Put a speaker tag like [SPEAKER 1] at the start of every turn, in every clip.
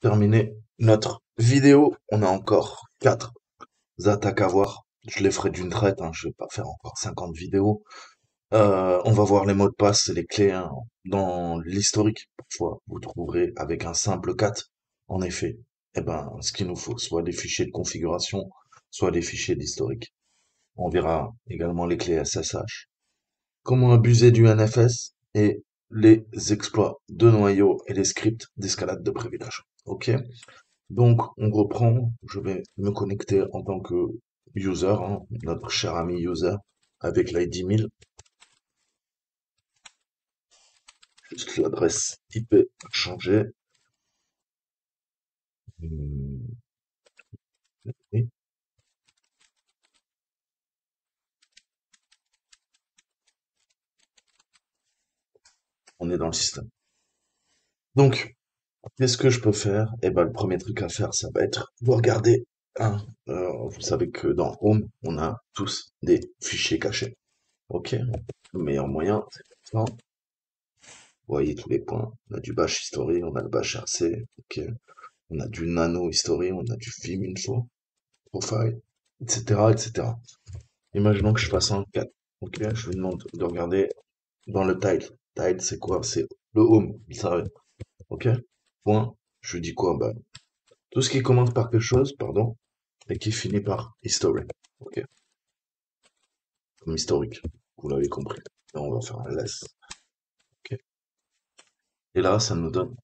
[SPEAKER 1] terminer notre vidéo. On a encore 4 attaques à voir. Je les ferai d'une traite, hein. Je vais pas faire encore 50 vidéos. On va voir les mots de passe et les clés, hein, dans l'historique. Parfois, vous trouverez avec un simple cat, en effet, eh ben, ce qu'il nous faut, soit des fichiers de configuration, soit des fichiers d'historique. On verra également les clés SSH, comment abuser du NFS et les exploits de noyaux et les scripts d'escalade de privilèges. Ok? Donc, on reprend. Je vais me connecter en tant que user, hein, notre cher ami user, avec l'ID 1000. Juste l'adresse IP changée. Oui, on est dans le système. Donc, qu'est-ce que je peux faire? Eh ben, le premier truc à faire, ça va être de regarder. Hein, vous savez que dans Home, on a tous des fichiers cachés. Ok? Le meilleur moyen, c'est ça. Vous voyez tous les points. On a du bash history, on a le bash RC, ok. On a du nano history, on a du vim info, profile, etc., etc. Imaginons que je fasse un 4. Ok? Je lui demande de regarder dans le title. Title, c'est quoi? C'est le home, il savait. Ok? Point. Je lui dis quoi? Bah, tout ce qui commence par quelque chose, pardon, et qui finit par history. Ok? Comme historique. Vous l'avez compris. Là, on va faire un less. Ok? Et là, ça nous donne,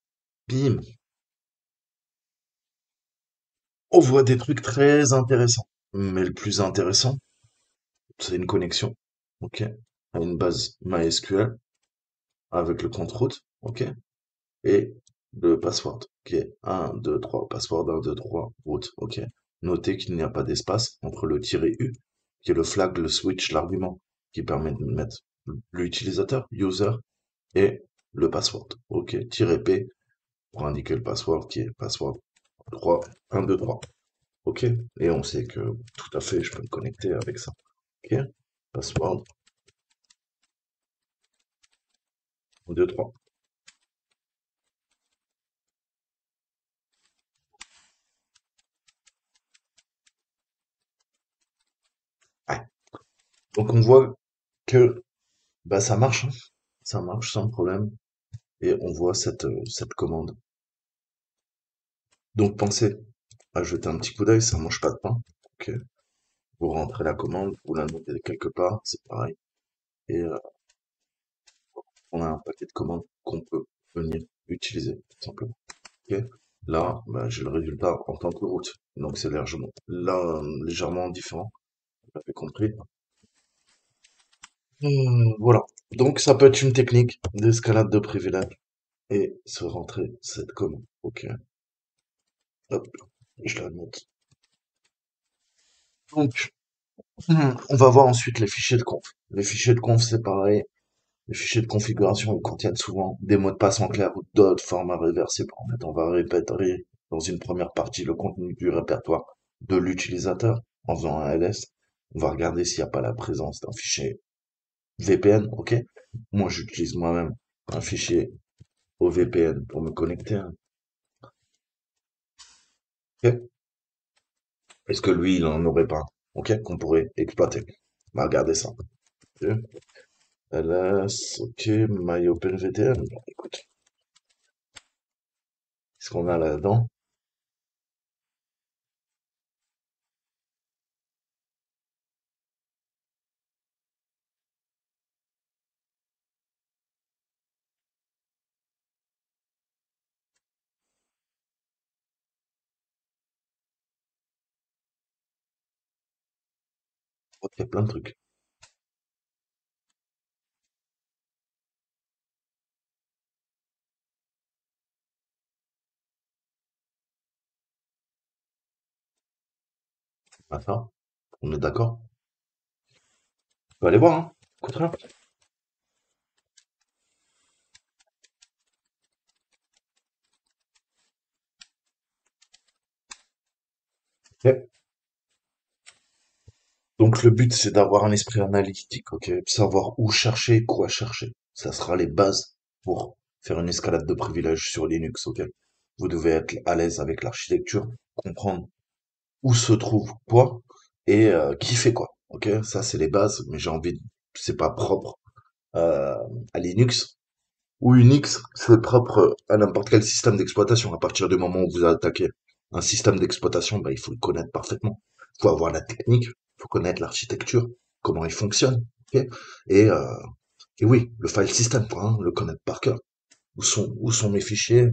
[SPEAKER 1] bim, on voit des trucs très intéressants. Mais le plus intéressant, c'est une connexion. Ok? À une base MySQL avec le compte route. Ok? Et le password, qui est 1, 2, 3, password 1, 2, 3, route, ok. Notez qu'il n'y a pas d'espace entre le "-u", qui est le flag, le switch, l'argument, qui permet de mettre l'utilisateur, user, et le password, ok. "-p", pour indiquer le password, qui est password 3, 1, 2, 3, ok. Et on sait que tout à fait, je peux me connecter avec ça, ok. Password 1, 2, 3. Ouais. Donc on voit que bah, ça marche, hein. Ça marche sans problème. Et on voit cette commande. Donc pensez à jeter un petit coup d'œil, ça mange pas de pain. Ok. Vous rentrez la commande, vous la notez quelque part, c'est pareil. Et on a un paquet de commandes qu'on peut venir utiliser, tout simplement. Ok. Là, bah, j'ai le résultat en tant que route. Donc c'est légèrement différent. Vous l'avez compris. Voilà. Donc ça peut être une technique d'escalade de privilège et se rentrer cette commande. Ok. Hop, je la note. Donc, on va voir ensuite les fichiers de conf. Les fichiers de conf, c'est pareil. Les fichiers de configuration, ils contiennent souvent des mots de passe en clair ou d'autres formats réversibles. En fait, on va répéter dans une première partie le contenu du répertoire de l'utilisateur en faisant un ls. On va regarder s'il n'y a pas la présence d'un fichier VPN, ok? Moi, j'utilise moi-même un fichier au VPN pour me connecter, hein, ok? Est-ce que lui, il en aurait pas, ok? Qu'on pourrait exploiter. On va regarder ça. Ok. ls, ok, MyOpenVTN. Bon, écoute, qu'est-ce qu'on a là-dedans? Oh, il y a plein de trucs. Attends, on est d'accord? On peut aller voir, hein? Coûte rien. Ok. Donc le but, c'est d'avoir un esprit analytique, ok? Savoir où chercher, quoi chercher. Ça sera les bases pour faire une escalade de privilèges sur Linux, ok? vous devez être à l'aise avec l'architecture, comprendre où se trouve quoi et qui fait quoi. Ok, ça c'est les bases, mais j'ai envie, c'est pas propre euh, à Linux ou Unix, c'est propre à n'importe quel système d'exploitation. À partir du moment où vous attaquez un système d'exploitation, bah, il faut le connaître parfaitement. Il faut avoir la technique, il faut connaître l'architecture, comment il fonctionne. Ok, et, euh, et oui, le file system, quoi, hein, le connaître par cœur. Où sont mes fichiers?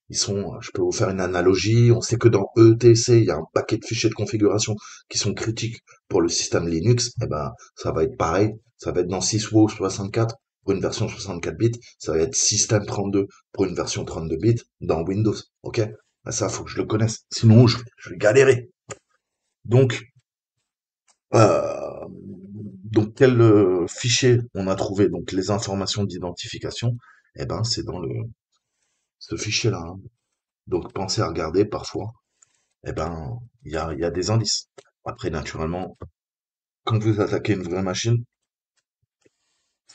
[SPEAKER 1] Je peux vous faire une analogie. On sait que dans ETC, il y a un paquet de fichiers de configuration qui sont critiques pour le système Linux. Eh ben, ça va être pareil. Ça va être dans syswo 64 pour une version 64 bits. Ça va être système 32 pour une version 32 bits dans Windows. Ok? Ben, ça, faut que je le connaisse. Sinon, je vais galérer. Donc, euh, donc quel fichier on a trouvé? Donc, les informations d'identification. Eh ben, c'est dans ce fichier-là, hein. Donc, pensez à regarder parfois. Eh ben, il y a des indices. Après, naturellement, quand vous attaquez une vraie machine,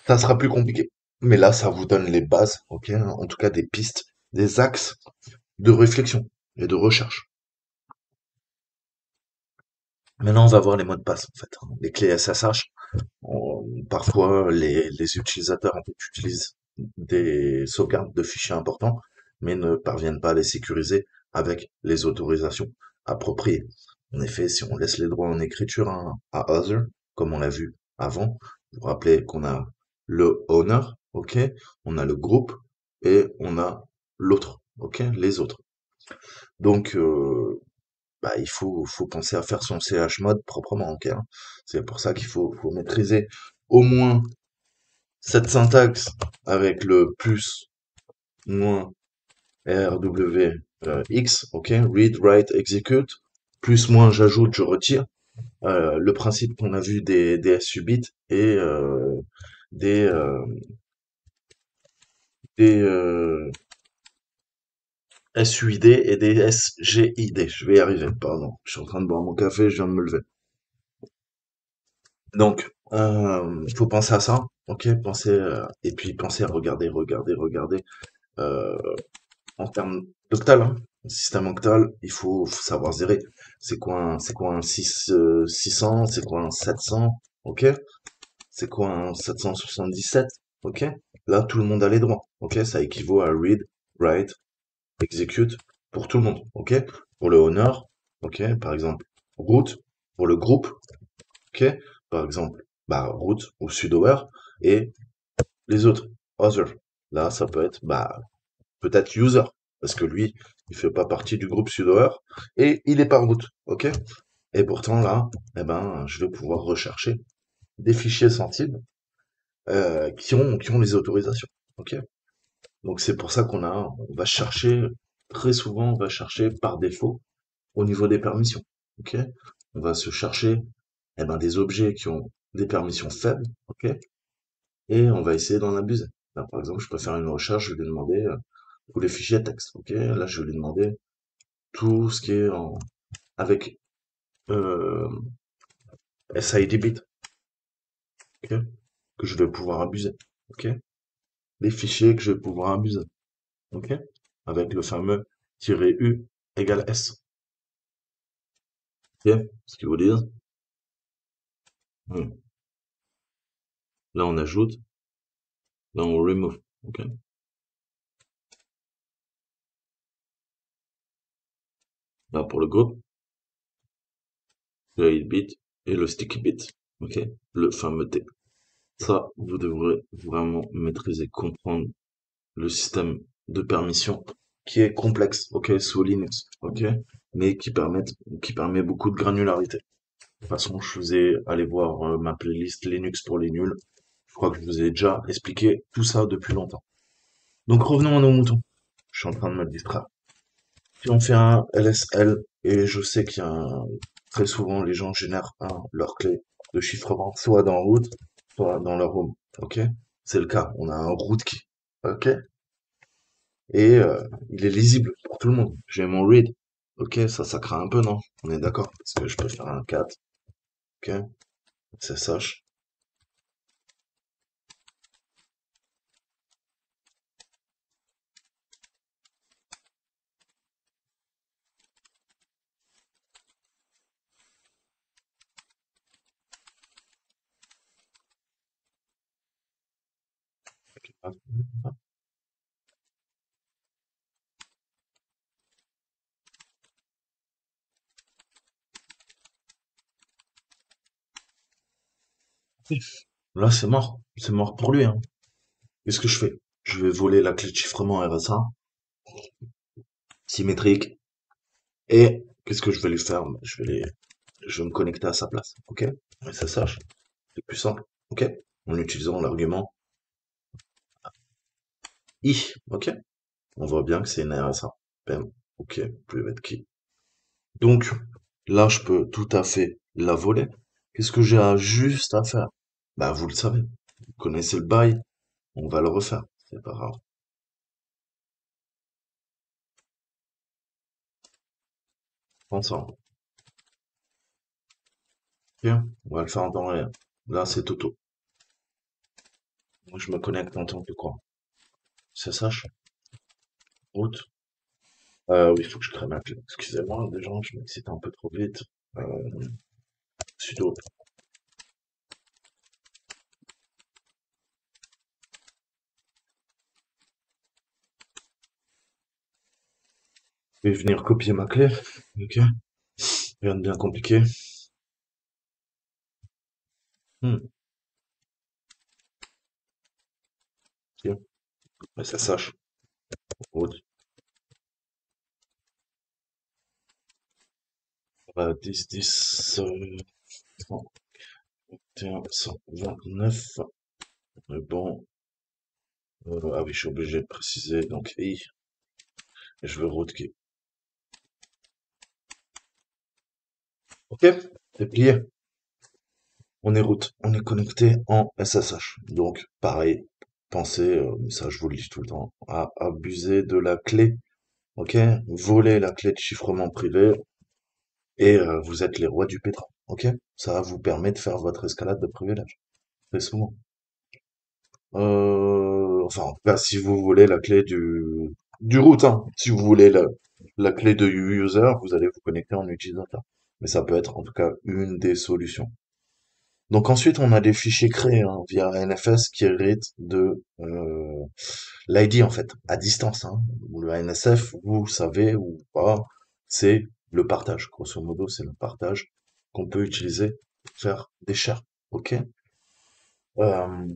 [SPEAKER 1] ça sera plus compliqué. Mais là, ça vous donne les bases, ok? En tout cas, des pistes, des axes de réflexion et de recherche. Maintenant, on va voir les mots de passe, en fait, hein. Les clés SSH. Parfois, les utilisateurs en fait, utilisent des sauvegardes de fichiers importants, mais ne parviennent pas à les sécuriser avec les autorisations appropriées. En effet, si on laisse les droits en écriture à Other, comme on l'a vu avant, vous vous rappelez qu'on a le owner, ok, on a le groupe et on a l'autre, ok, les autres. Donc, bah, il faut penser à faire son chmod proprement, ok, hein. C'est pour ça qu'il faut maîtriser au moins cette syntaxe avec le plus, moins, RW, X, ok, read, write, execute, plus, moins, j'ajoute, je retire, le principe qu'on a vu des SUBIT et des, euh, des SUID et des SGID. Je vais y arriver, pardon. Je suis en train de boire mon café, je viens de me lever. Donc, il faut penser à ça, ok, et puis penser à regarder, euh, en termes d'octal, hein. Le système octal, il faut savoir zérer. C'est quoi un 600, c'est quoi un 700, ok? C'est quoi un 777, ok? Là, tout le monde a les droits, ok? Ça équivaut à read, write, execute pour tout le monde, ok? Pour le honor, ok? Par exemple, root pour le groupe, ok? Par exemple, bah, root ou sudoer et les autres, other. Là, ça peut être, bah, peut-être user, parce que lui, il fait pas partie du groupe sudoer et il est pas root, ok? Et pourtant, là, eh ben, je vais pouvoir rechercher des fichiers sensibles qui ont les autorisations, ok? Donc c'est pour ça on va chercher, très souvent, on va chercher par défaut au niveau des permissions, ok? On va se chercher, eh ben, des objets qui ont des permissions faibles, ok? Et on va essayer d'en abuser. Là, par exemple, je peux faire une recherche, je vais lui demander tous les fichiers texte, ok? Là, je vais lui demander tout ce qui est avec euh, SID bit, ok? Que je vais pouvoir abuser, ok? Les fichiers que je vais pouvoir abuser, ok? Avec le fameux -u égale s, ok? Ce qui veut dire, hmm, là on ajoute, là on remove, ok? Là pour le groupe, le 8 bit et le sticky bit, ok? Le fameux T. Ça, vous devrez vraiment maîtriser, comprendre le système de permission qui est complexe, ok, sous Linux, ok, mais qui permet beaucoup de granularité. De toute façon, je vous ai allé voir ma playlist Linux pour les nuls. Je crois que je vous ai déjà expliqué tout ça depuis longtemps. Donc revenons à nos moutons. Je suis en train de me distraire. Si on fait un LSL, et je sais très souvent les gens génèrent leur clé de chiffrement, soit dans root, soit dans leur home. Ok? C'est le cas. On a un root key. Ok? Et il est lisible pour tout le monde. J'ai mon read. Ok, ça craint un peu, non? On est d'accord? Parce que je peux faire un cat. Ok, SSH. Ah, là, c'est mort. C'est mort pour lui, hein. Qu'est-ce que je fais? Je vais voler la clé de chiffrement RSA, symétrique, et qu'est-ce que je vais lui faire? Je vais me connecter à sa place, ok? Et ça sache, c'est plus simple, ok? En utilisant l'argument I, ok? On voit bien que c'est une RSA. Bam, ok, plus bête qui. Donc, là, je peux tout à fait la voler. Qu'est-ce que j'ai juste à faire? Bah, vous le savez. Vous connaissez le bail, on va le refaire. C'est pas grave. Ensemble. Bien, on va le faire en temps réel. Là, c'est Toto. Moi, je me connecte en tant que quoi? SSH? Route? Oui, il faut que je crée ma clé. Excusez-moi, déjà, je m'excite un peu trop vite. Sudo. Je vais venir copier ma clé. Ok. Rien de bien compliqué. Hmm. Tiens. SSH. Route. 10, 10, 31, 129. Bon. Ah oui, je suis obligé de préciser. Donc, I. Et je veux route qui. Ok. C'est plié. On est route, on est connecté en SSH. Donc, pareil, pensez, ça je vous le dis tout le temps, à abuser de la clé, ok? Voler la clé de chiffrement privé et vous êtes les rois du pétrin, ok? Ça vous permet de faire votre escalade de privilèges, très souvent. Enfin, en tout cas, si vous voulez la clé du route, hein. Si vous voulez la clé de user, vous allez vous connecter en utilisateur. Mais ça peut être en tout cas une des solutions. Donc ensuite, on a des fichiers créés hein, via NFS qui héritent de l'ID en fait, à distance. Hein. Ou le NSF, vous savez ou pas, c'est le partage. Grosso modo, c'est le partage qu'on peut utiliser pour faire des shares. Ok. Euh,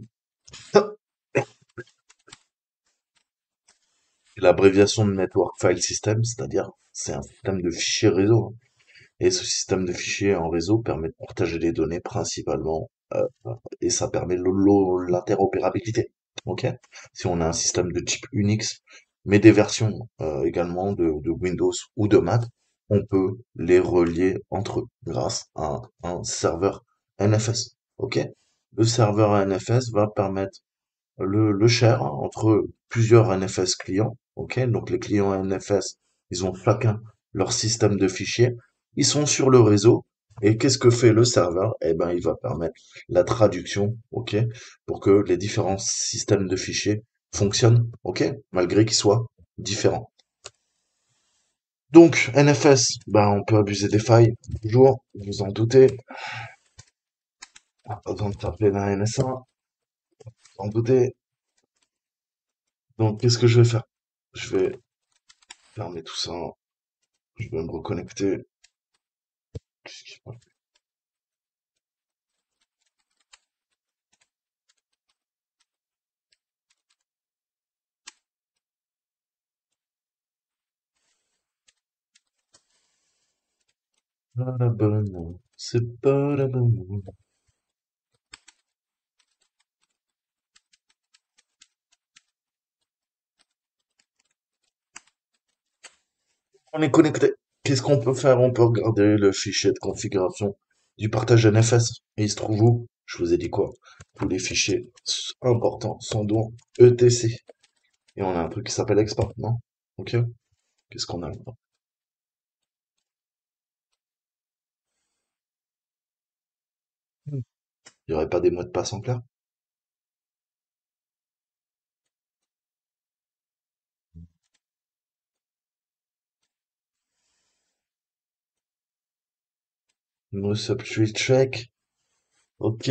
[SPEAKER 1] L'abréviation de Network File System, c'est-à-dire c'est un système de fichiers réseau. Et ce système de fichiers en réseau permet de partager les données principalement, et ça permet l'interopérabilité. Ok? Si on a un système de type Unix, mais des versions également de Windows ou de Mac, on peut les relier entre eux grâce à un serveur NFS. Ok? Le serveur NFS va permettre le share entre plusieurs NFS clients. Ok, donc les clients NFS, ils ont chacun leur système de fichiers. Ils sont sur le réseau. Et qu'est-ce que fait le serveur? Eh ben, il va permettre la traduction, ok, pour que les différents systèmes de fichiers fonctionnent, ok, malgré qu'ils soient différents. Donc, NFS, ben, on peut abuser des failles, toujours, vous en doutez. Pas besoin de taper la NS1, vous en doutez. Donc, qu'est-ce que je vais faire? Je vais fermer tout ça. Je vais me reconnecter. Qu'est-ce qui se passe? Pas la bonne, c'est pas la bonne. On est connecté. Qu'est-ce qu'on peut faire? On peut regarder le fichier de configuration du partage NFS. Et il se trouve où? Je vous ai dit quoi? Tous les fichiers importants sont dans ETC. Et on a un truc qui s'appelle export, non? Ok? Qu'est-ce qu'on a là? Il n'y aurait pas des mots de passe en clair? No subtree check. Ok.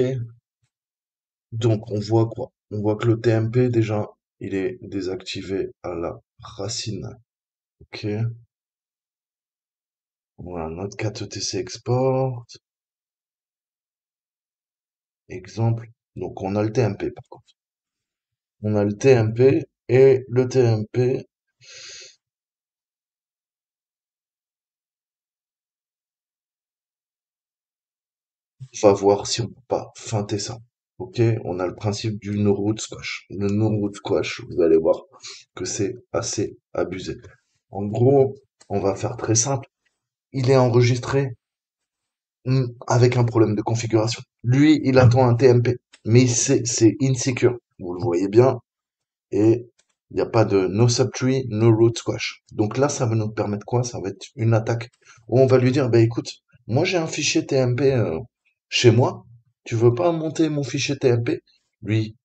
[SPEAKER 1] Donc on voit quoi? on voit que le TMP, déjà, il est désactivé à la racine. Ok. Voilà, notre 4ETC export. Exemple. Donc, on a le TMP, par contre. On a le TMP et le TMP va voir si on peut pas feinter ça. Ok, on a le principe du no root squash. Le no root squash, vous allez voir que c'est assez abusé. En gros, on va faire très simple. Il est enregistré avec un problème de configuration. Lui, il attend un TMP, mais c'est insecure. Vous le voyez bien. Et il n'y a pas de no subtree, no root squash. Donc là, ça va nous permettre quoi? Ça va être une attaque où on va lui dire, bah écoute, moi j'ai un fichier TMP chez moi, tu veux pas monter mon fichier TMP? Lui,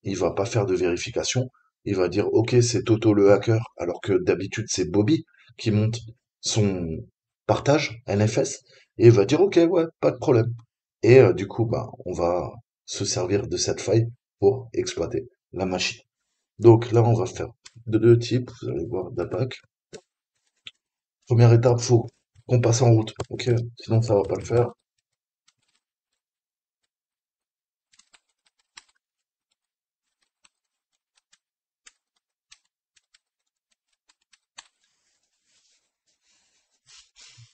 [SPEAKER 1] il va pas faire de vérification, il va dire, ok, c'est Toto le hacker, alors que d'habitude c'est Bobby qui monte son partage NFS, et il va dire, ok, ouais, pas de problème. Et du coup, bah, on va se servir de cette faille pour exploiter la machine. Donc là, on va faire de deux types, vous allez voir, d'attaque. Première étape, faut qu'on passe en route, ok? Sinon, ça va pas le faire.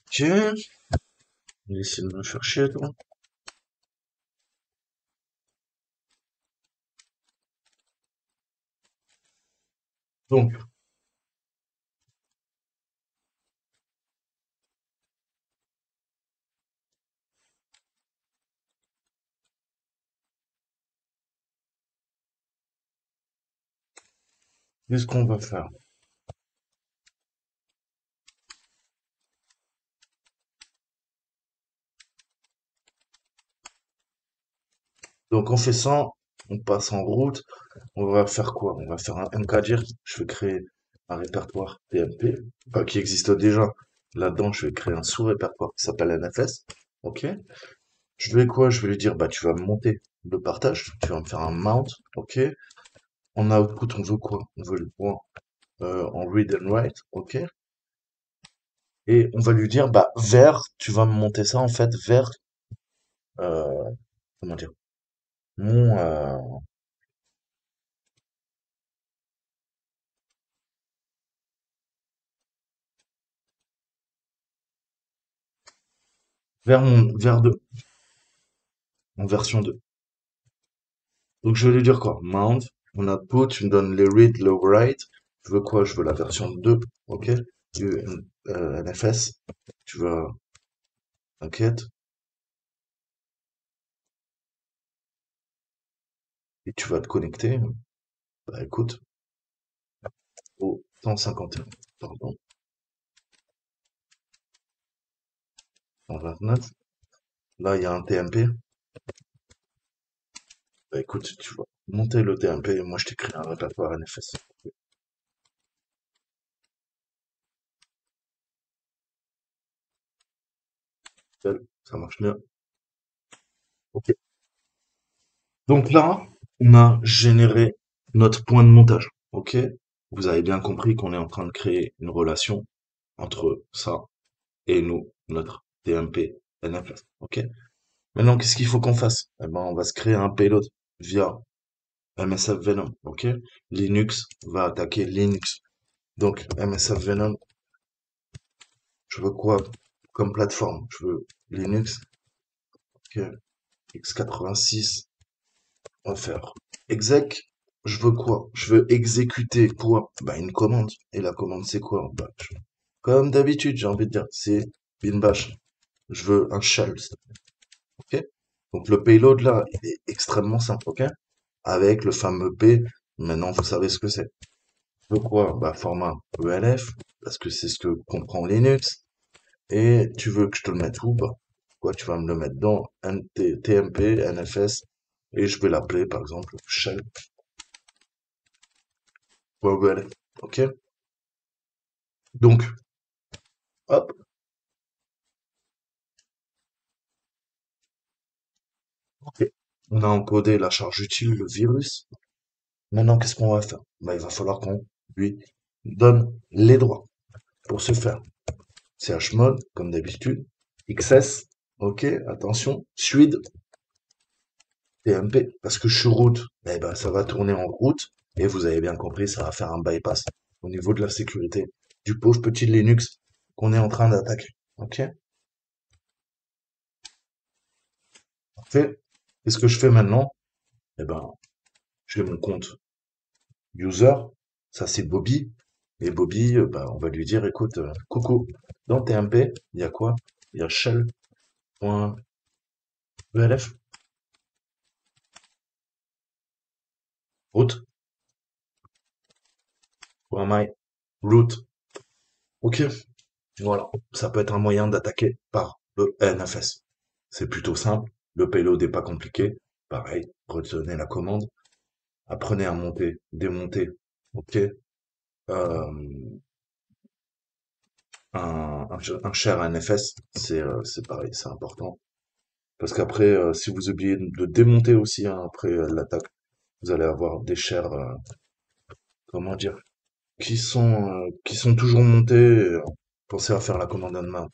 [SPEAKER 1] Ok, on va essayer de me faire chier, toi. Donc, qu'est-ce qu'on va faire? Donc, on fait ça, on passe en route. On va faire quoi? On va faire un mkdir. Je vais créer un répertoire PMP, qui existe déjà. Là-dedans, je vais créer un sous-répertoire qui s'appelle NFS. Ok? Je vais quoi? Je vais lui dire, bah, tu vas me monter le partage. Tu vas me faire un mount. Ok? En output, on veut quoi? On veut le point en read and write, ok? Et on va lui dire, bah, vers, tu vas me monter ça en fait vers, euh, comment dire, mon, vers mon, vers 2, en version 2. Donc je vais lui dire quoi? Mount, mon output, tu me donnes les read, le write. Je veux quoi? Je veux la version 2, ok? Du NFS. Tu vas, t'inquiète, et tu vas te connecter, bah écoute, au 151, pardon, 129. Là, il y a un TMP. Bah écoute, tu vas monter le TMP et moi je t'écris un répertoire NFS. Ça marche bien. Ok. Donc là, on a généré notre point de montage. Ok. Vous avez bien compris qu'on est en train de créer une relation entre ça et nous, notre TMP NFS. Ok. Maintenant, qu'est-ce qu'il faut qu'on fasse? Eh ben, on va se créer un payload via MSF Venom. Ok. Linux va attaquer Linux. Donc, MSF Venom, je veux quoi comme plateforme? Je veux Linux. Ok. x86. On va faire exec. Je veux quoi? Je veux exécuter quoi? Bah, une commande. Et la commande, c'est quoi? Bah, comme d'habitude, j'ai envie de dire, c'est bin bash. Je veux un shell, s'il te plaît. Ok? Donc, le payload, là, il est extrêmement simple, ok? Avec le fameux P, maintenant, vous savez ce que c'est. Je veux quoi? Bah, format ELF, parce que c'est ce que comprend Linux. Et tu veux que je te le mette où? Bah, quoi, tu vas me le mettre dans TMP, NFS, et je vais l'appeler, par exemple, shell. Well, ok? Donc, hop, ok. On a encodé la charge utile, le virus. Maintenant, qu'est-ce qu'on va faire? Bah, il va falloir qu'on lui donne les droits pour ce faire. Chmod, comme d'habitude. XS, ok, attention. Suite, TMP, parce que je suis route, eh ben, ça va tourner en route, et vous avez bien compris, ça va faire un bypass au niveau de la sécurité du pauvre petit Linux qu'on est en train d'attaquer. Ok? Parfait. Qu'est-ce que je fais maintenant? Eh ben, j'ai mon compte user, ça c'est Bobby, et Bobby, bah, on va lui dire, écoute, coucou, dans TMP, il y a quoi? Il y a shell.elf, root, .my, root. Ok, voilà. Ça peut être un moyen d'attaquer par le NFS. C'est plutôt simple. Le payload n'est pas compliqué. Pareil, retenez la commande. Apprenez à monter, démonter. Ok. Un share NFS, c'est pareil, c'est important. Parce qu'après, si vous oubliez de démonter aussi hein, après l'attaque, vous allez avoir des shares, comment dire, qui sont toujours montés. Pensez à faire la commande en main.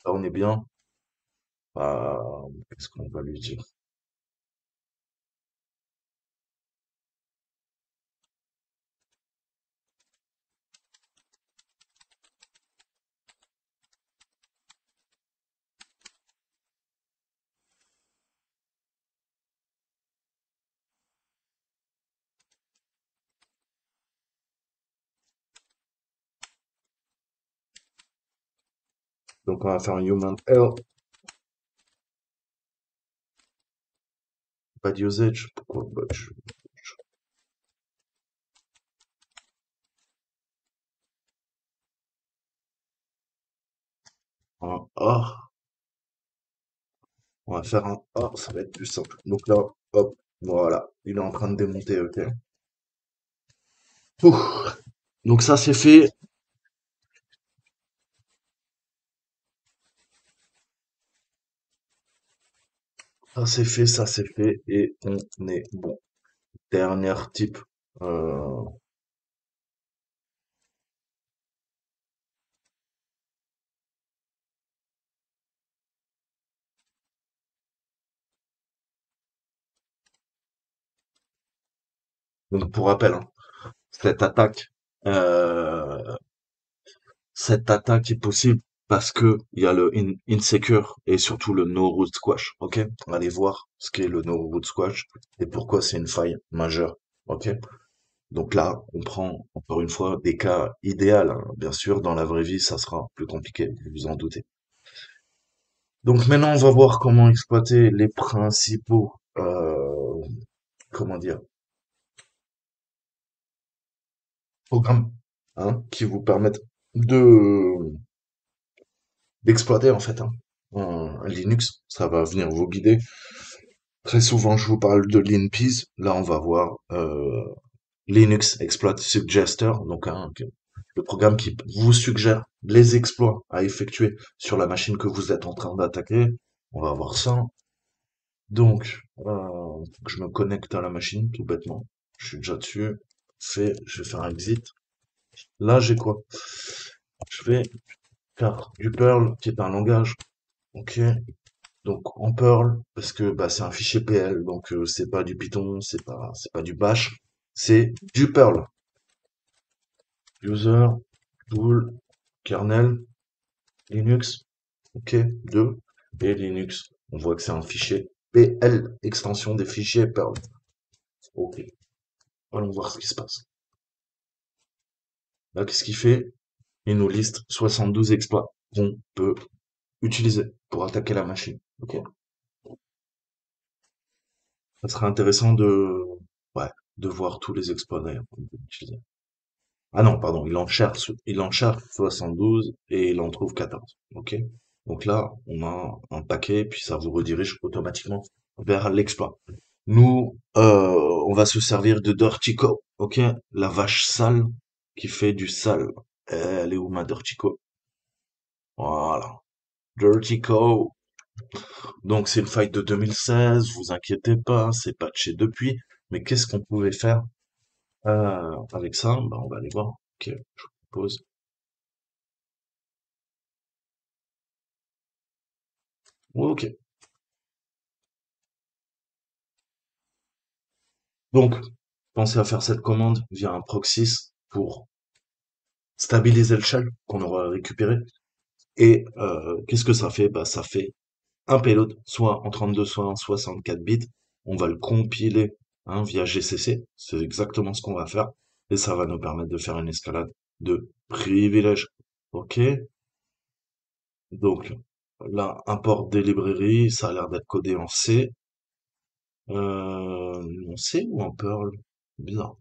[SPEAKER 1] Là, on est bien. Qu'est-ce qu'on va lui dire? Donc, on va faire un human L, pas d'usage. Pourquoi? Bah, un A. On va faire un A, ça va être plus simple. Donc là, hop, voilà. Il est en train de démonter, ok. Ouh. Donc ça, c'est fait. Ça, c'est fait, ça, c'est fait. Et on est bon. Dernier type. Euh, donc, pour rappel, hein, cette attaque, euh, cette attaque est possible parce que il y a le insecure et surtout le no root squash. Ok, allez voir ce qu'est le no root squash et pourquoi c'est une faille majeure. Ok, donc là on prend encore une fois des cas idéaux. Hein. Bien sûr, dans la vraie vie, ça sera plus compliqué, vous vous en doutez. Donc maintenant, on va voir comment exploiter les principaux, comment dire, programmes hein, qui vous permettent de d'exploiter en fait hein, un Linux. Ça va venir vous guider. Très souvent, je vous parle de LinPeas. Là, on va voir Linux Exploit Suggester, donc le programme qui vous suggère les exploits à effectuer sur la machine que vous êtes en train d'attaquer. On va voir ça. Donc, je me connecte à la machine tout bêtement. Je suis déjà dessus. Je vais faire un exit. Là, j'ai quoi? Je vais faire du Perl, qui est un langage. Ok. Donc en Perl, parce que bah, c'est un fichier PL, donc c'est pas du Python, c'est pas du Bash, c'est du Perl. User, tool, kernel, Linux, ok, 2, et Linux. On voit que c'est un fichier PL, extension des fichiers Perl. Ok, allons voir ce qui se passe. Là, qu'est-ce qu'il fait? Il nous liste 72 exploits qu'on peut utiliser pour attaquer la machine. Ok. Ça serait intéressant ouais, de voir tous les exploits d'ailleurs qu'on peut utiliser. Ah non, pardon, il en cherche 72 et il en trouve 14. Ok? Donc là, on a un paquet, puis ça vous redirige automatiquement vers l'exploit. Nous, on va se servir de Dirtico, ok? La vache sale qui fait du sale. Elle est où ma Dirtico? Voilà. Dirty Co. Donc c'est le fight de 2016, vous inquiétez pas, c'est patché depuis. Mais qu'est-ce qu'on pouvait faire avec ça? Bah, on va aller voir. Ok, je pose. Ok. Donc, pensez à faire cette commande via un proxy pour stabiliser le shell qu'on aura récupéré. Et qu'est-ce que ça fait? Bah, ça fait un payload, soit en 32, soit en 64 bits. On va le compiler via GCC. C'est exactement ce qu'on va faire. Et ça va nous permettre de faire une escalade de privilèges. Ok? Donc, là, import des librairies, ça a l'air d'être codé en C. En C ou en Perl? Bizarre.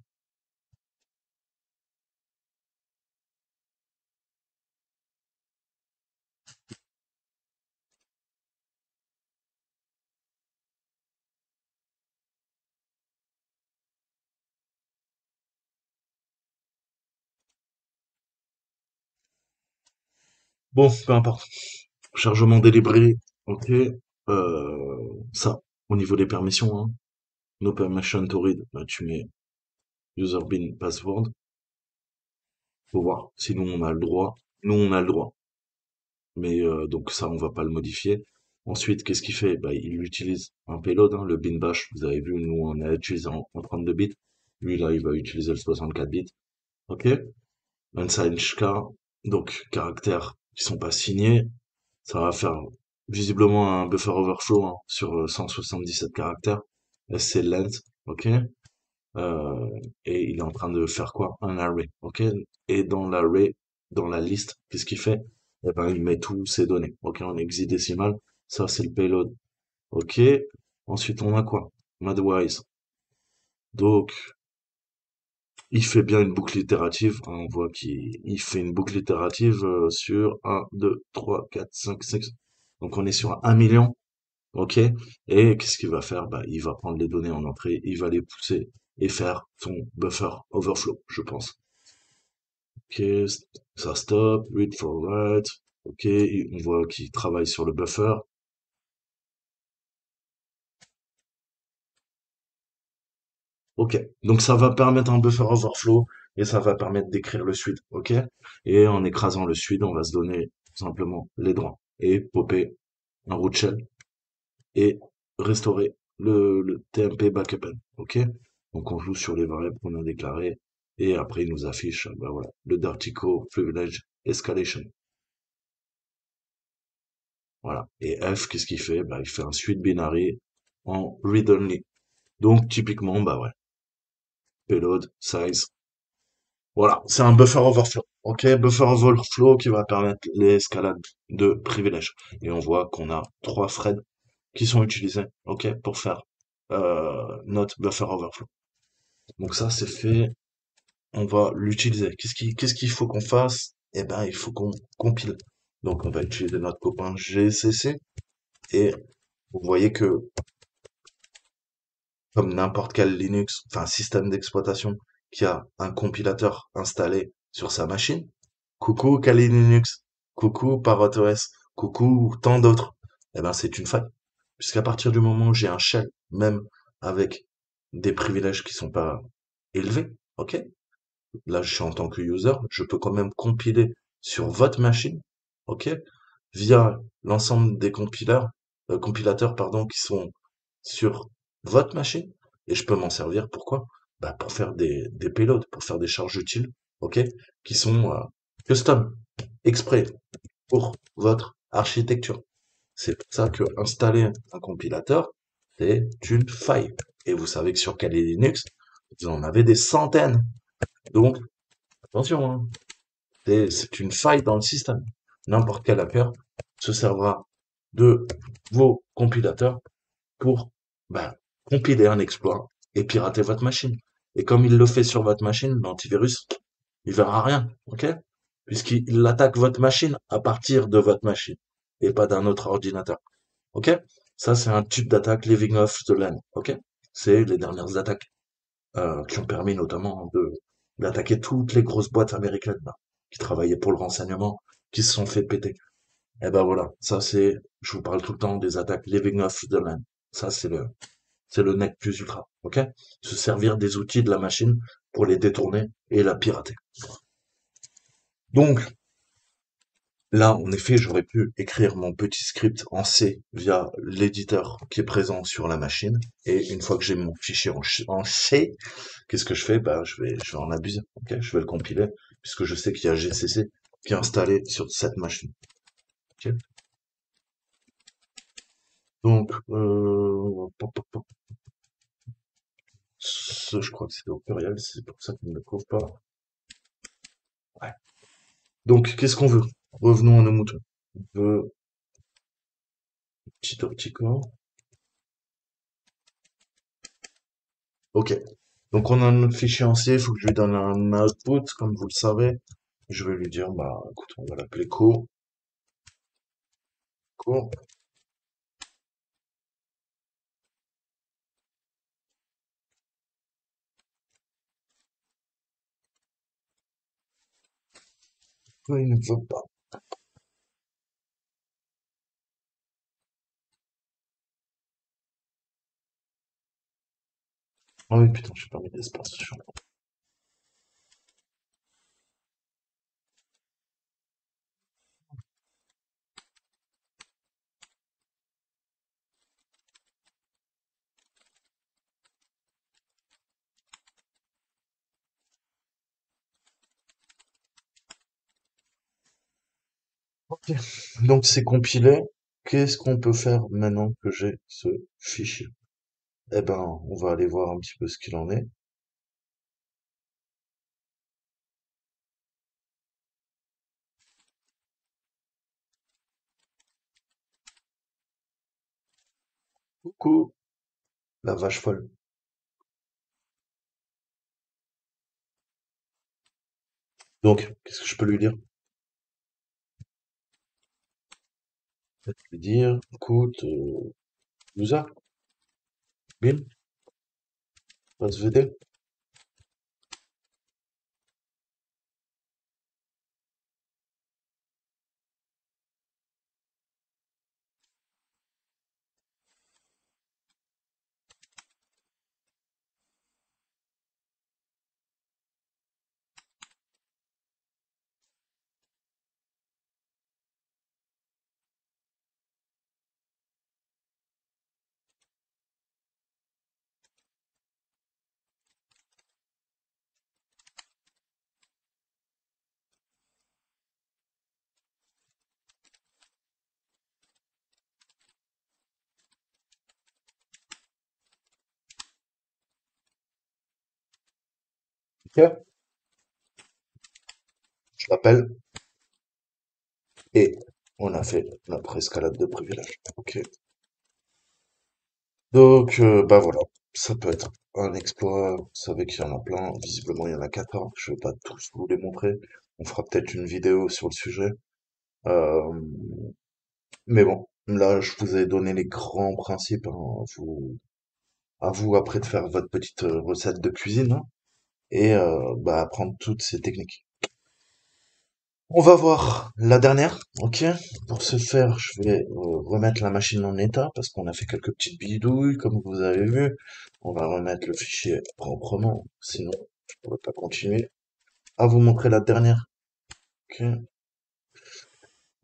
[SPEAKER 1] Bon, peu importe. Chargement des librairies. Ok. Ça, au niveau des permissions, no permission to read, bah, tu mets user bin password. Faut voir. Sinon, on a le droit. Nous, on a le droit. Mais donc ça, on va pas le modifier. Ensuite, qu'est-ce qu'il fait? Bah, il utilise un payload, le bin bash. Vous avez vu, nous, on a utilisé en 32 bits. Lui, là, il va utiliser le 64 bits. Ok? Unsigned HK, donc caractères qui sont pas signés. Ça va faire visiblement un buffer overflow sur 177 caractères. SC length, ok? Euh, et il est en train de faire quoi? Un array, ok? Et dans l'array, dans la liste, qu'est-ce qu'il fait? Eh ben, il met tous ses données, ok? En hexadécimal, ça c'est le payload, ok? Ensuite, on a quoi? Madwise. Donc, il fait bien une boucle itérative, on voit qu'il fait une boucle itérative sur 1, 2, 3, 4, 5, 6. Donc, on est sur 1 million, ok? Et qu'est-ce qu'il va faire? Bah, il va prendre les données en entrée, il va les pousser et faire son buffer overflow, je pense. Ok, ça stop, read for write. Ok, on voit qu'il travaille sur le buffer. Ok, donc ça va permettre un buffer overflow et ça va permettre d'écrire le suite. Ok, et en écrasant le suite, on va se donner tout simplement les droits et popper un root shell et restaurer le TMP backup. Ok, donc on joue sur les variables qu'on a déclarées et après il nous affiche, bah voilà, le Dirtico Privilege Escalation. Voilà. Et F, qu'est-ce qu'il fait? Bah, il fait un suite binary en read-only. Donc, typiquement, bah ouais, payload, size. Voilà, c'est un buffer overflow. Ok, buffer overflow qui va permettre l'escalade de privilèges. Et on voit qu'on a 3 threads qui sont utilisés, ok, pour faire notre buffer overflow. Donc ça, c'est fait. On va l'utiliser. Qu'est-ce qu'il faut qu'on fasse? Eh ben, il faut qu'on compile. Donc, on va utiliser notre copain GCC. Et vous voyez que comme n'importe quel Linux, enfin système d'exploitation qui a un compilateur installé sur sa machine. Coucou Kali Linux, coucou ParrotOS, coucou tant d'autres. Eh ben c'est une faille. Puisqu'à partir du moment où j'ai un shell, même avec des privilèges qui sont pas élevés, ok? Là, je suis en tant que user, je peux quand même compiler sur votre machine, ok? Via l'ensemble des compilateurs, pardon, qui sont sur votre machine. Et je peux m'en servir, pourquoi? Bah, pour faire des payloads, pour faire des charges utiles, ok? Qui sont custom, exprès pour votre architecture. C'est pour ça que installer un compilateur, c'est une faille. Et vous savez que sur Kali Linux, vous en avez des centaines. Donc, attention, c'est une faille dans le système. N'importe quel hacker se servera de vos compilateurs pour bah, compiler un exploit et pirater votre machine. Et comme il le fait sur votre machine, l'antivirus, il verra rien, ok? Puisqu'il attaque votre machine à partir de votre machine et pas d'un autre ordinateur, ok? Ça, c'est un type d'attaque living off the land, ok? C'est les dernières attaques qui ont permis notamment de d'attaquer toutes les grosses boîtes américaines là, qui travaillaient pour le renseignement, qui se sont fait péter. Et ben voilà, ça je vous parle tout le temps des attaques living off the land. Ça c'est le nec plus ultra, ok? Se servir des outils de la machine pour les détourner et la pirater. Donc, là, en effet, j'aurais pu écrire mon petit script en C via l'éditeur qui est présent sur la machine. Et une fois que j'ai mon fichier en C, qu'est-ce que je fais? Bah, je vais en abuser. Ok, je vais le compiler puisque je sais qu'il y a GCC qui est installé sur cette machine. Ok. Donc, je crois que c'est au pluriel, c'est pour ça qu'il ne le trouve pas. Ouais. Donc, qu'est-ce qu'on veut? Revenons à nos moutons. On veut petit optico. Ok. Donc on a notre fichier en C, il faut que je lui donne un output, comme vous le savez. Je vais lui dire, bah écoute, on va l'appeler co. Pourquoi il ne veut pas? Ah oui, putain, j'ai pas mis d'espace. Ok. Donc c'est compilé. Qu'est-ce qu'on peut faire maintenant que j'ai ce fichier? Eh ben, on va aller voir un petit peu ce qu'il en est. Coucou, la vache folle. Donc, qu'est-ce que je peux lui dire? Je vais lui dire, écoute, user, bin, svd. Ok. Je l'appelle et on a fait notre escalade de privilèges. Ok. Donc, bah voilà, ça peut être un exploit. Vous savez qu'il y en a plein. Visiblement, il y en a 14. Je vais pas tous vous les montrer. On fera peut-être une vidéo sur le sujet. Euh, mais bon, là, je vous ai donné les grands principes, hein. À vous après de faire votre petite recette de cuisine, hein, et bah, apprendre toutes ces techniques. On va voir la dernière, ok? Pour ce faire, je vais remettre la machine en état parce qu'on a fait quelques petites bidouilles, comme vous avez vu. On va remettre le fichier proprement, sinon je pourrais pas continuer à vous montrer la dernière. Ok.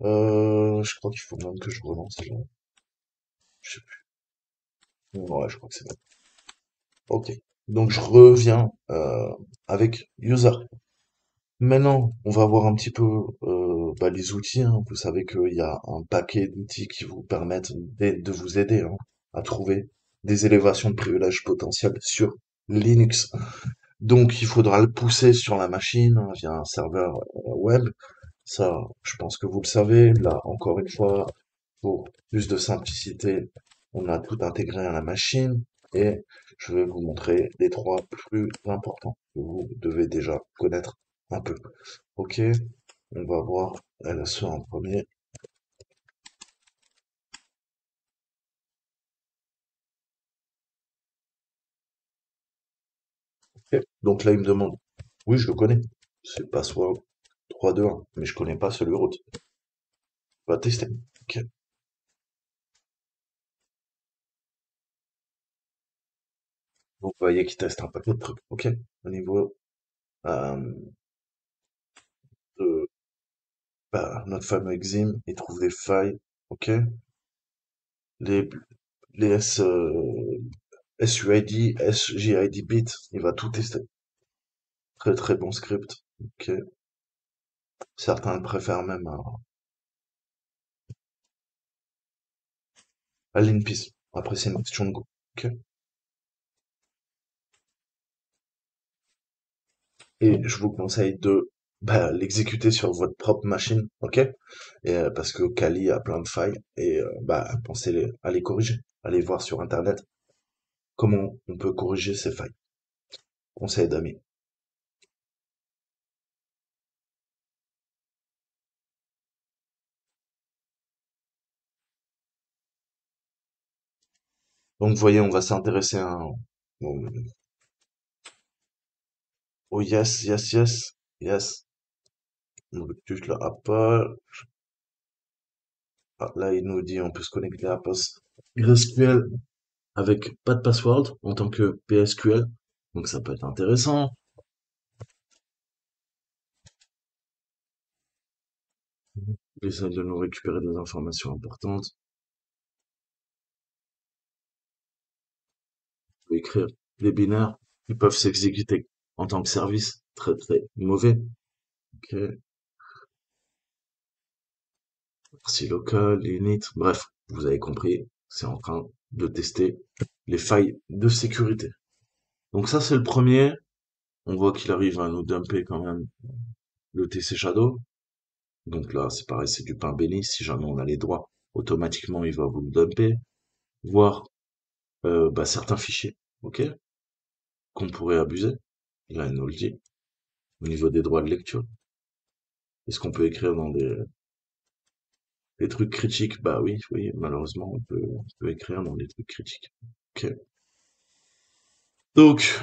[SPEAKER 1] Je crois qu'il faut même que je relance là. Je sais plus. Ouais, je crois que c'est bon. Ok. Donc je reviens avec user. Maintenant, on va voir un petit peu bah, les outils, hein. Vous savez qu'il y a un paquet d'outils qui vous permettent de vous aider, hein, à trouver des élévations de privilèges potentiels sur Linux. Donc, il faudra le pousser sur la machine, hein, via un serveur web. Ça, je pense que vous le savez. Là, encore une fois, pour plus de simplicité, on a tout intégré à la machine et je vais vous montrer les trois plus importants que vous devez déjà connaître un peu. Ok, on va voir LSE en premier. Ok. Donc là, il me demande. Oui, je le connais. C'est le password 321, mais je connais pas celui route. va tester. Ok. Donc, vous voyez qu'il teste un paquet de trucs. Ok. Au niveau euh, de bah, notre fameux Exim, il trouve des failles. Ok. Les, les SUID, SGID bit, il va tout tester. Très très bon script. Ok. Certains le préfèrent même à l'InPiece. Après, c'est une question de goût. Ok. Et je vous conseille de bah, l'exécuter sur votre propre machine. Ok. Et, parce que Kali a plein de failles et bah, pensez à les corriger. Allez voir sur Internet comment on peut corriger ces failles. Conseil d'amis. Donc, vous voyez, on va s'intéresser à un... Oh, yes, yes, yes, yes. On veut juste le Apple. Ah, là, il nous dit on peut se connecter à PostgreSQL avec pas de password en tant que PSQL. Donc, ça peut être intéressant. Il essaie de nous récupérer des informations importantes. On peut écrire des binaires qui peuvent s'exécuter en tant que service. Très, très mauvais. Ok. Si local, init. Bref, vous avez compris. C'est en train de tester les failles de sécurité. Donc ça, c'est le premier. On voit qu'il arrive à nous dumper quand même le TC Shadow. Donc là, c'est pareil, c'est du pain béni. Si jamais on a les droits, automatiquement, il va vous le dumper. Voir bah, certains fichiers, ok, qu'on pourrait abuser. Là, il nous le dit. Au niveau des droits de lecture. Est-ce qu'on peut écrire dans des trucs critiques? Bah oui, oui, malheureusement, on peut écrire dans des trucs critiques. Ok. Donc,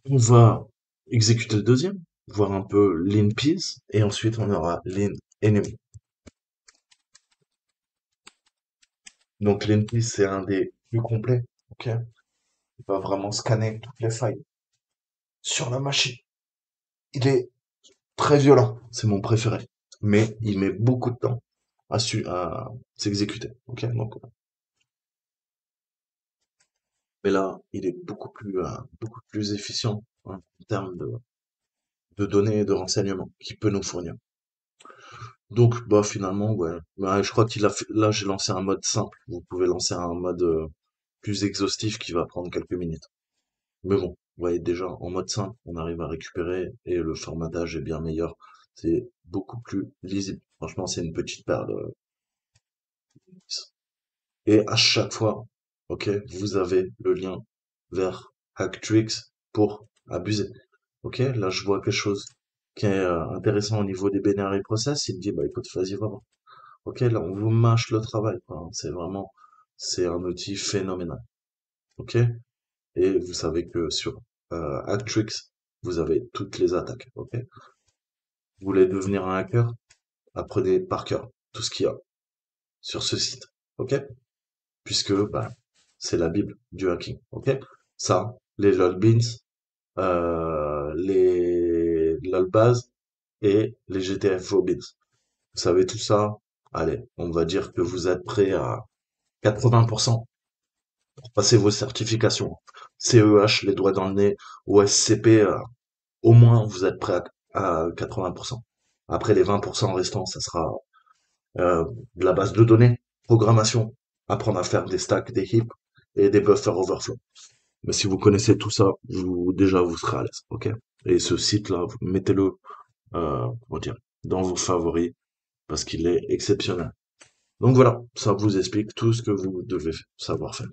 [SPEAKER 1] on va exécuter le deuxième, voir un peu l'in-piece, et ensuite on aura l'in-enemy. Donc l'in-piece, c'est un des plus complets, ok? Il va vraiment scanner toutes les failles sur la machine. Il est très violent, c'est mon préféré, mais il met beaucoup de temps à s'exécuter, ok? Donc, mais là, il est beaucoup plus efficient hein, en termes de données et de renseignements qu'il peut nous fournir. Donc, bah, finalement, ouais. Bah, je crois qu'il a fait, là, j'ai lancé un mode simple. Vous pouvez lancer un mode plus exhaustif qui va prendre quelques minutes. Mais bon, vous voyez, déjà, en mode simple, on arrive à récupérer et le formatage est bien meilleur. C'est beaucoup plus lisible. Franchement, c'est une petite perle. Et à chaque fois, ok, vous avez le lien vers Hacktricks pour abuser. Ok, là, je vois quelque chose qui est intéressant au niveau des binary process. Il me dit, bah, écoute, vas-y, voir. Ok, là, on vous mâche le travail, quoi, hein. C'est un outil phénoménal. Ok, et vous savez que sur Actrix, vous avez toutes les attaques. Ok, vous voulez devenir un hacker, apprenez par cœur tout ce qu'il y a sur ce site. Ok, puisque bah, c'est la bible du hacking. Ok, ça, les lolbeans, les lolbaz et les GTFO beans. Vous savez tout ça. Allez, on va dire que vous êtes prêt à 80% pour passer vos certifications. CEH, les doigts dans le nez, ou SCP, au moins vous êtes prêt à 80%. Après les 20% restants, ça sera de la base de données, programmation, apprendre à faire des stacks, des heaps et des buffer overflow. Mais si vous connaissez tout ça, déjà vous serez à l'aise, ok? Et ce site-là, mettez-le, comment dire, dans vos favoris parce qu'il est exceptionnel. Donc voilà, ça vous explique tout ce que vous devez savoir faire.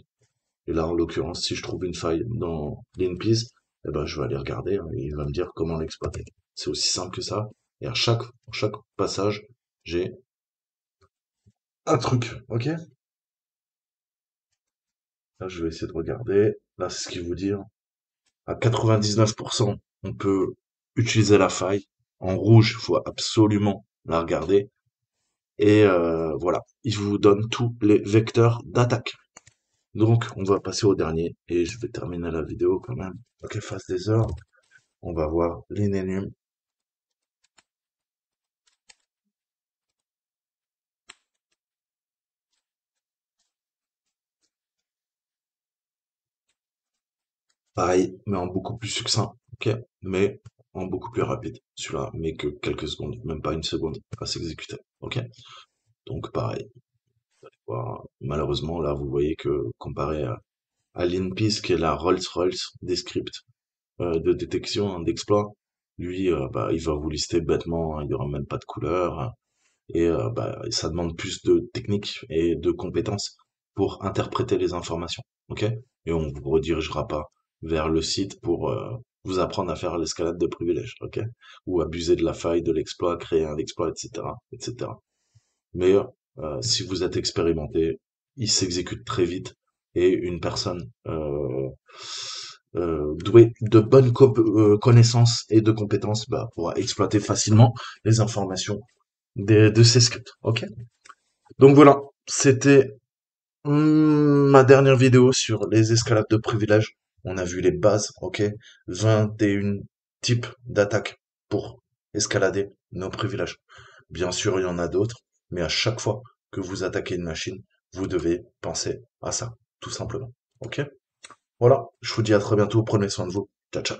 [SPEAKER 1] Et là, en l'occurrence, si je trouve une faille dans l'InPiece, eh ben, je vais aller regarder hein, et il va me dire comment l'exploiter. C'est aussi simple que ça. Et à chaque passage, j'ai un truc. Ok? Là, je vais essayer de regarder. Là, c'est ce qu'il vous dit. Hein. À 99%, on peut utiliser la faille. En rouge, il faut absolument la regarder. Et voilà, il vous donne tous les vecteurs d'attaque. Donc, on va passer au dernier, et je vais terminer la vidéo quand même, pour qu'elle fasse des heures. On va voir l'inénium. Pareil, mais en beaucoup plus succinct, ok? Mais en beaucoup plus rapide. Celui-là met que quelques secondes, même pas une seconde à s'exécuter, ok? Donc pareil. Voilà. Malheureusement, là, vous voyez que comparé à l'InPeace, qui est la Rolls-Royce des scripts de détection, hein, d'exploit, lui, bah, il va vous lister bêtement, hein, il y aura même pas de couleur, hein, et bah, ça demande plus de technique et de compétences pour interpréter les informations, ok? Et on vous redirigera pas vers le site pour vous apprendre à faire l'escalade de privilèges, ok? Ou abuser de la faille de l'exploit, créer un exploit, etc., etc. Mais si vous êtes expérimenté, il s'exécute très vite et une personne douée de bonnes connaissances et de compétences bah, pourra exploiter facilement les informations de ces scripts. Ok. Donc voilà, c'était ma dernière vidéo sur les escalades de privilèges. On a vu les bases, ok. 21 types d'attaques pour escalader nos privilèges. Bien sûr, il y en a d'autres, mais à chaque fois que vous attaquez une machine, vous devez penser à ça, tout simplement. Ok? Voilà, je vous dis à très bientôt, prenez soin de vous. Ciao, ciao.